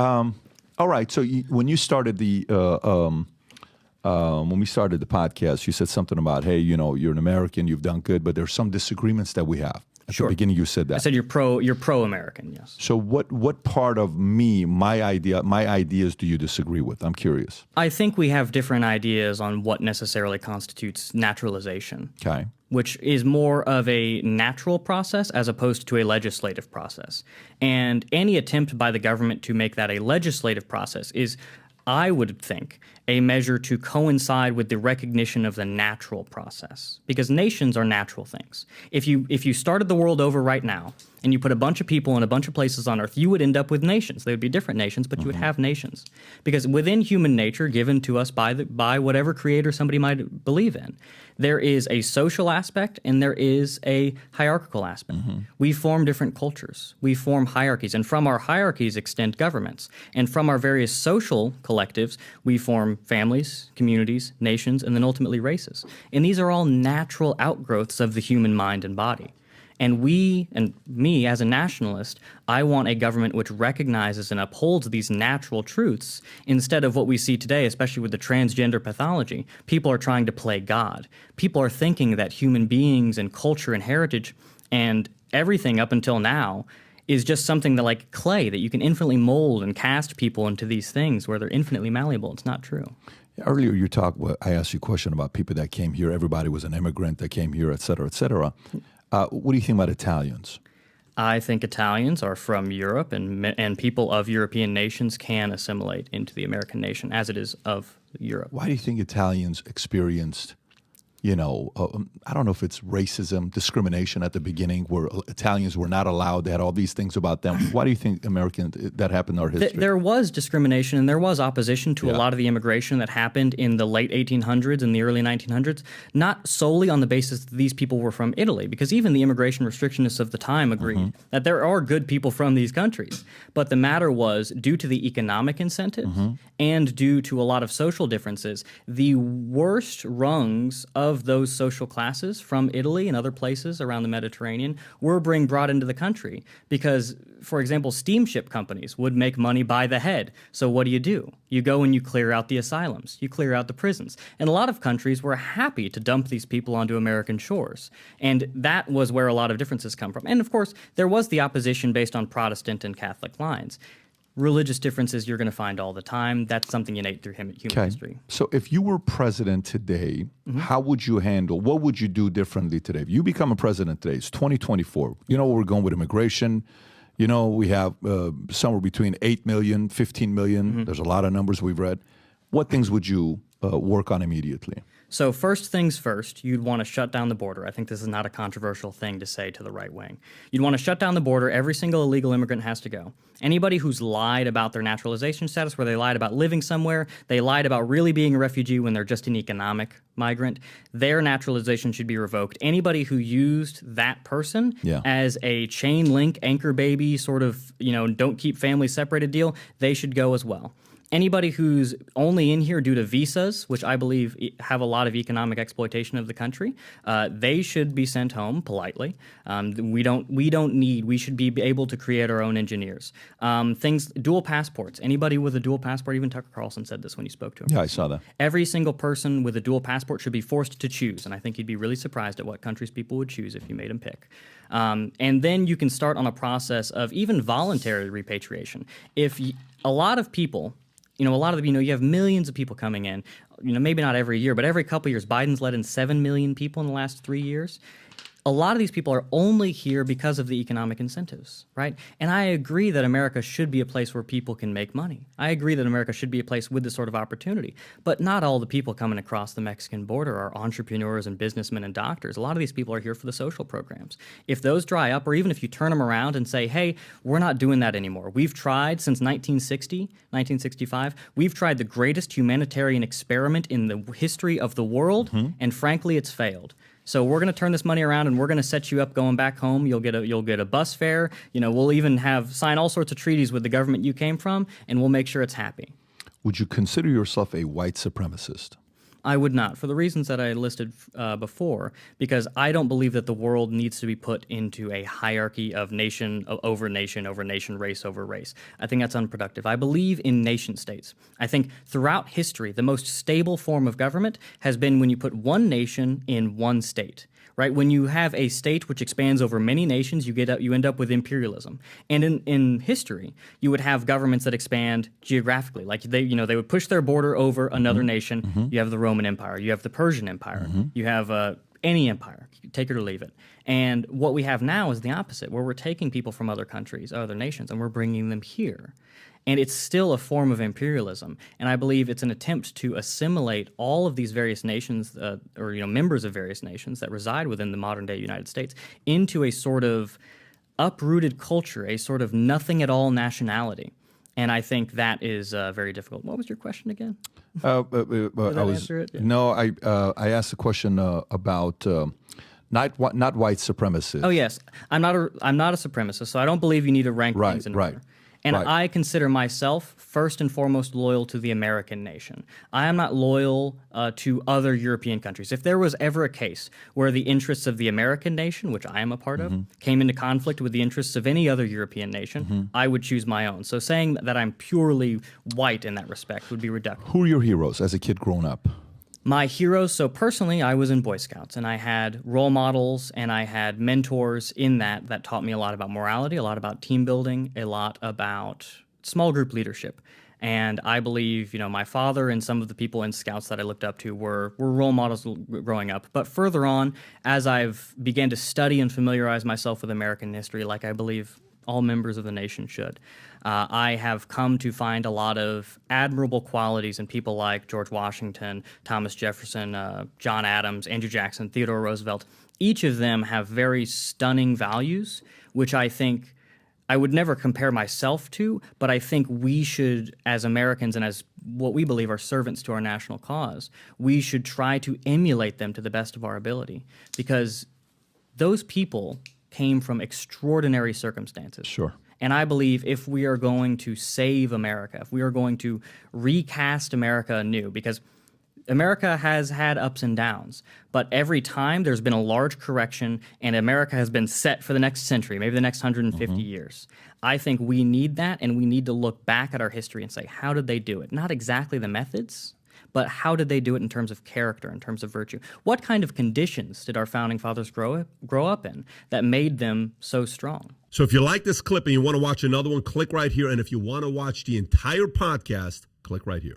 All right. So when you started when we started the podcast, you said something about, hey, you're an American, you've done good, but there's some disagreements that we have. At the beginning, you said that. I said you're pro-American, yes. So what part of my ideas do you disagree with? I'm curious. I think we have different ideas on what necessarily constitutes naturalization. Okay. Which is more of a natural process as opposed to a legislative process. And any attempt by the government to make that a legislative process is, I would think, a measure to coincide with the recognition of the natural process, because nations are natural things. If you started the world over right now and you put a bunch of people in a bunch of places on Earth, you would end up with nations. They would be different nations, but you would have nations, because within human nature, given to us by whatever creator somebody might believe in, there is a social aspect and there is a hierarchical aspect. We form different cultures. We form hierarchies, and from our hierarchies extend governments. And from our various social collectives, we form families, communities, nations, and then ultimately races. And these are all natural outgrowths of the human mind and body. And me as a nationalist, I want a government which recognizes and upholds these natural truths instead of what we see today, especially with the transgender pathology. People are trying to play God. People are thinking that human beings and culture and heritage and everything up until now is just something that, like clay, that you can infinitely mold and cast people into these things where they're infinitely malleable. It's not true. Earlier I asked you a question about people that came here. Everybody was an immigrant that came here, et cetera, et cetera. What do you think about Italians? I think Italians are from Europe, and people of European nations can assimilate into the American nation as it is of Europe. Why do you think Italians experienced, I don't know if it's racism, discrimination at the beginning, where Italians were not allowed? They had all these things about them. Why do you think that happened in our history? There was discrimination and there was opposition to a lot of the immigration that happened in the late 1800s and the early 1900s, not solely on the basis that these people were from Italy, because even the immigration restrictionists of the time agreed that there are good people from these countries. But the matter was, due to the economic incentives and due to a lot of social differences, the worst rungs of those social classes from Italy and other places around the Mediterranean were being brought into the country because, for example, steamship companies would make money by the head. So what do? You go and you clear out the asylums, you clear out the prisons. And a lot of countries were happy to dump these people onto American shores. And that was where a lot of differences come from. And of course, there was the opposition based on Protestant and Catholic lines. Religious differences you're going to find all the time. That's something innate through human history. So if you were president today, how would you handle, what would you do differently today? If you become a president today, it's 2024. You know where we're going with immigration. We have somewhere between 8 million, 15 million. There's a lot of numbers we've read. What things would you work on immediately? So first things first, you'd want to shut down the border. I think this is not a controversial thing to say to the right wing. You'd want to shut down the border. Every single illegal immigrant has to go. Anybody who's lied about their naturalization status, where they lied about living somewhere, they lied about really being a refugee when they're just an economic migrant, their naturalization should be revoked. Anybody who used that person as a chain link anchor baby sort of, don't keep families separated deal, they should go as well. Anybody who's only in here due to visas, which I believe have a lot of economic exploitation of the country, they should be sent home politely. We should be able to create our own engineers. Dual passports. Anybody with a dual passport, even Tucker Carlson said this when he spoke to him. Yeah, I saw that. Every single person with a dual passport should be forced to choose, and I think you'd be really surprised at what countries people would choose if you made them pick. And then you can start on a process of even voluntary repatriation. A lot of people... you have millions of people coming in, maybe not every year, but every couple years. Biden's let in 7 million people in the last 3 years. A lot of these people are only here because of the economic incentives, right? And I agree that America should be a place where people can make money. I agree that America should be a place with this sort of opportunity. But not all the people coming across the Mexican border are entrepreneurs and businessmen and doctors. A lot of these people are here for the social programs. If those dry up, or even if you turn them around and say, hey, we're not doing that anymore. We've tried since 1965, we've tried the greatest humanitarian experiment in the history of the world, and frankly, it's failed. So we're going to turn this money around, and we're going to set you up going back home. You'll get a bus fare. We'll even sign all sorts of treaties with the government you came from, and we'll make sure it's happy. Would you consider yourself a white supremacist? I would not, for the reasons that I listed before, because I don't believe that the world needs to be put into a hierarchy of nation over nation, race over race. I think that's unproductive. I believe in nation states. I think throughout history, the most stable form of government has been when you put one nation in one state. Right? When you have a state which expands over many nations, you end up with imperialism. And in history, you would have governments that expand geographically. Like they would push their border over another nation. Mm-hmm. You have the Roman Empire, you have the Persian Empire, you have any empire, take it or leave it. And what we have now is the opposite, where we're taking people from other countries, other nations, and we're bringing them here. And it's still a form of imperialism. And I believe it's an attempt to assimilate all of these various nations, or members of various nations that reside within the modern-day United States, into a sort of uprooted culture, a sort of nothing-at-all nationality. And I think that is very difficult. What was your question again? Did that answer it? Yeah. No, I asked a question about not white supremacists. Oh yes, I'm not a supremacist, so I don't believe you need to rank things in order. And I consider myself first and foremost loyal to the American nation. I am not loyal to other European countries. If there was ever a case where the interests of the American nation, which I am a part of, came into conflict with the interests of any other European nation, I would choose my own. So saying that I'm purely white in that respect would be reductive. Who are your heroes as a kid growing up? My heroes, so personally, I was in Boy Scouts, and I had role models, and I had mentors in that taught me a lot about morality, a lot about team building, a lot about small group leadership. And I believe, my father and some of the people in Scouts that I looked up to were role models growing up. But further on, as I've began to study and familiarize myself with American history, like I believe all members of the nation should, I have come to find a lot of admirable qualities in people like George Washington, Thomas Jefferson, John Adams, Andrew Jackson, Theodore Roosevelt. Each of them have very stunning values, which I think I would never compare myself to, but I think we should, as Americans and as what we believe are servants to our national cause, we should try to emulate them to the best of our ability, because those people came from extraordinary circumstances. Sure. And I believe if we are going to save America, if we are going to recast America anew, because America has had ups and downs, but every time there's been a large correction and America has been set for the next century, maybe the next 150 years. I think we need that, and we need to look back at our history and say, how did they do it? Not exactly the methods, but how did they do it in terms of character, in terms of virtue? What kind of conditions did our founding fathers grow up in that made them so strong? So if you like this clip and you want to watch another one, click right here. And if you want to watch the entire podcast, click right here.